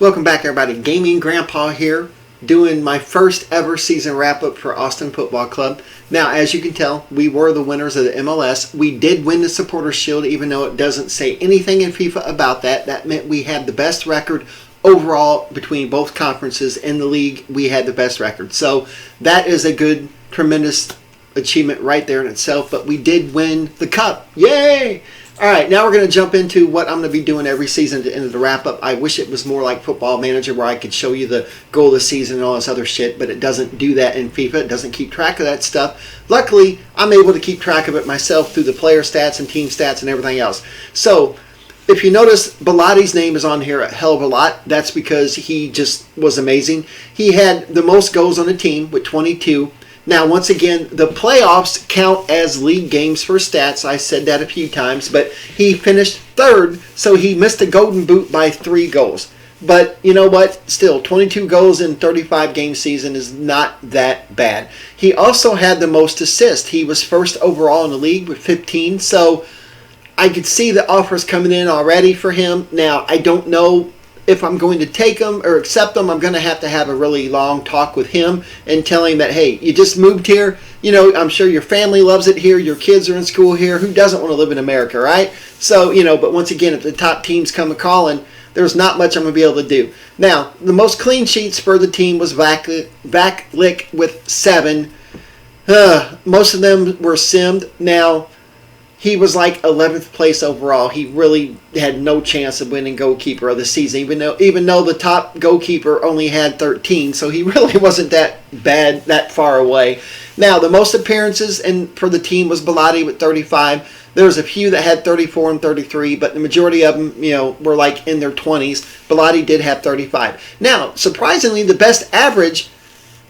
Welcome back, everybody. Gaming Grandpa here, doing my first ever season wrap-up for Austin Football Club. Now, as you can tell, we were the winners of the MLS. We did win the Supporters Shield, even though it doesn't say anything in FIFA about that. That meant we had the best record overall between both conferences in the league. We had the best record. So that is a good, tremendous achievement right there in itself. But we did win the cup. Yay! All right, now we're going to jump into what I'm going to be doing every season at the end of the wrap-up. I wish it was more like Football Manager where I could show you the goal of the season and all this other shit, but it doesn't do that in FIFA. It doesn't keep track of that stuff. Luckily, I'm able to keep track of it myself through the player stats and team stats and everything else. So, if you notice, Belotti's name is on here a hell of a lot. That's because he just was amazing. He had the most goals on the team with 22. Now, once again, the playoffs count as league games for stats. I said that a few times, but he finished third, so he missed the golden boot by 3 goals. But you know what? Still, 22 goals in 35-game season is not that bad. He also had the most assists. He was first overall in the league with 15, so I could see the offers coming in already for him. Now, I don't know if I'm going to take them or accept them. I'm going to have a really long talk with him and tell him that, hey, you just moved here. You know, I'm sure your family loves it here. Your kids are in school here. Who doesn't want to live in America, right? So, you know, but once again, if the top teams come a-calling, there's not much I'm going to be able to do. Now, the most clean sheets for the team was Vaklik with 7. Most of them were simmed. Now, he was like 11th place overall. He really had no chance of winning goalkeeper of the season, even though the top goalkeeper only had 13, so he really wasn't that bad, that far away. Now, the most appearances for the team was Belotti with 35. There was a few that had 34 and 33, but the majority of them, were like in their 20s. Belotti did have 35. Now, surprisingly, the best average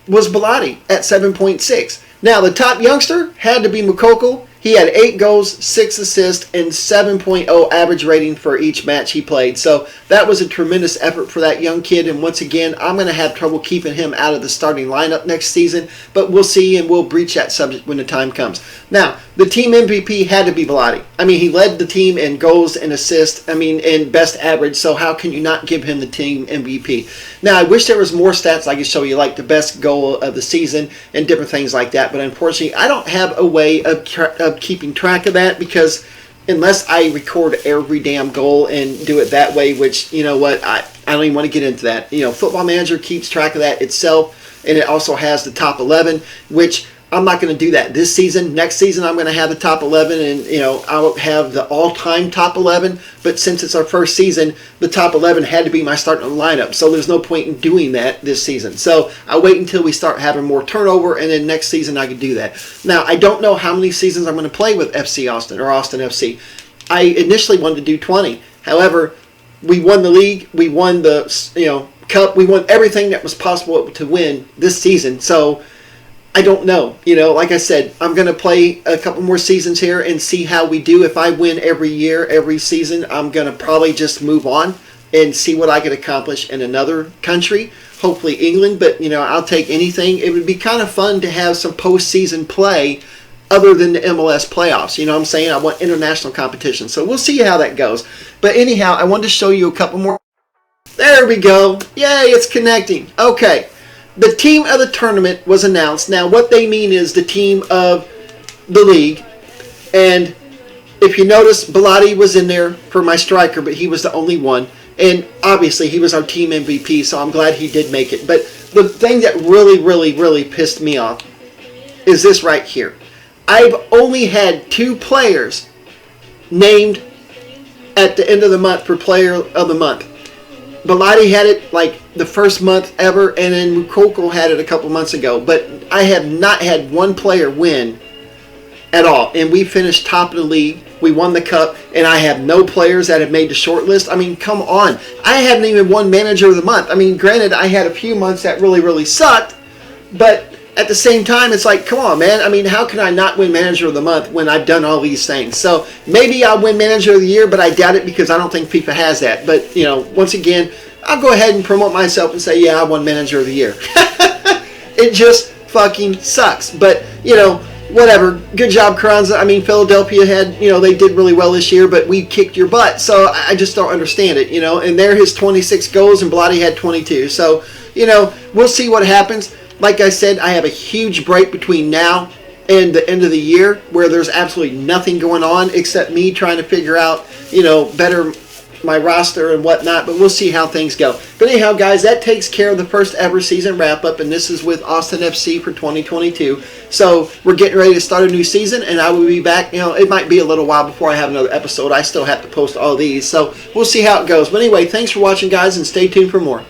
was Belotti at 7.6. Now, the top youngster had to be Mukoko. He had 8 goals, 6 assists, and 7.0 average rating for each match he played. So that was a tremendous effort for that young kid. And once again, I'm going to have trouble keeping him out of the starting lineup next season. But we'll see, and we'll breach that subject when the time comes. Now, the team MVP had to be Belotti. I mean, he led the team in goals and assists, in best average. So how can you not give him the team MVP? Now, I wish there was more stats I could show you, like the best goal of the season and different things like that. But unfortunately, I don't have a way of keeping track of that, because unless I record every damn goal and do it that way, which, you know what, I don't even want to get into that. Football Manager keeps track of that itself, and it also has the top 11, which I'm not going to do that this season. Next season, I'm going to have the top 11, and, I'll have the all-time top 11. But since it's our first season, the top 11 had to be my starting lineup. So there's no point in doing that this season. So I'll wait until we start having more turnover, and then next season I can do that. Now, I don't know how many seasons I'm going to play with FC Austin or Austin FC. I initially wanted to do 20. However, we won the league. We won the, cup. We won everything that was possible to win this season. So I don't know. Like I said, I'm going to play a couple more seasons here and see how we do. If I win every year, every season, I'm going to probably just move on and see what I can accomplish in another country, hopefully England. But, I'll take anything. It would be kind of fun to have some postseason play other than the MLS playoffs. You know what I'm saying? I want international competition. So we'll see how that goes. But anyhow, I wanted to show you a couple more. There we go. Yay, it's connecting. Okay. The team of the tournament was announced. Now, what they mean is the team of the league. And if you notice, Belotti was in there for my striker, but he was the only one. And obviously, he was our team MVP, so I'm glad he did make it. But the thing that really, really, really pissed me off is this right here. I've only had 2 players named at the end of the month for Player of the Month. Belotti had it like the first month ever, and then Mukoko had it a couple months ago. But I have not had one player win at all. And we finished top of the league. We won the cup, and I have no players that have made the short list. I mean, come on. I haven't even won Manager of the Month. I mean, granted, I had a few months that really, really sucked. But at the same time, it's like, come on, man. I mean, how can I not win Manager of the Month when I've done all these things? So maybe I'll win Manager of the Year, but I doubt it because I don't think FIFA has that. But, once again, I'll go ahead and promote myself and say, yeah, I won Manager of the Year. It just fucking sucks. But, whatever. Good job, Carranza. I mean, Philadelphia had, they did really well this year, but we kicked your butt. So I just don't understand it, And there his 26 goals, and Blotty had 22. So, we'll see what happens. Like I said, I have a huge break between now and the end of the year where there's absolutely nothing going on except me trying to figure out, better my roster and whatnot, but we'll see how things go. But anyhow, guys, that takes care of the first ever season wrap-up, and this is with Austin FC for 2022. So we're getting ready to start a new season, and I will be back. It might be a little while before I have another episode. I still have to post all these, so we'll see how it goes. But anyway, thanks for watching, guys, and stay tuned for more.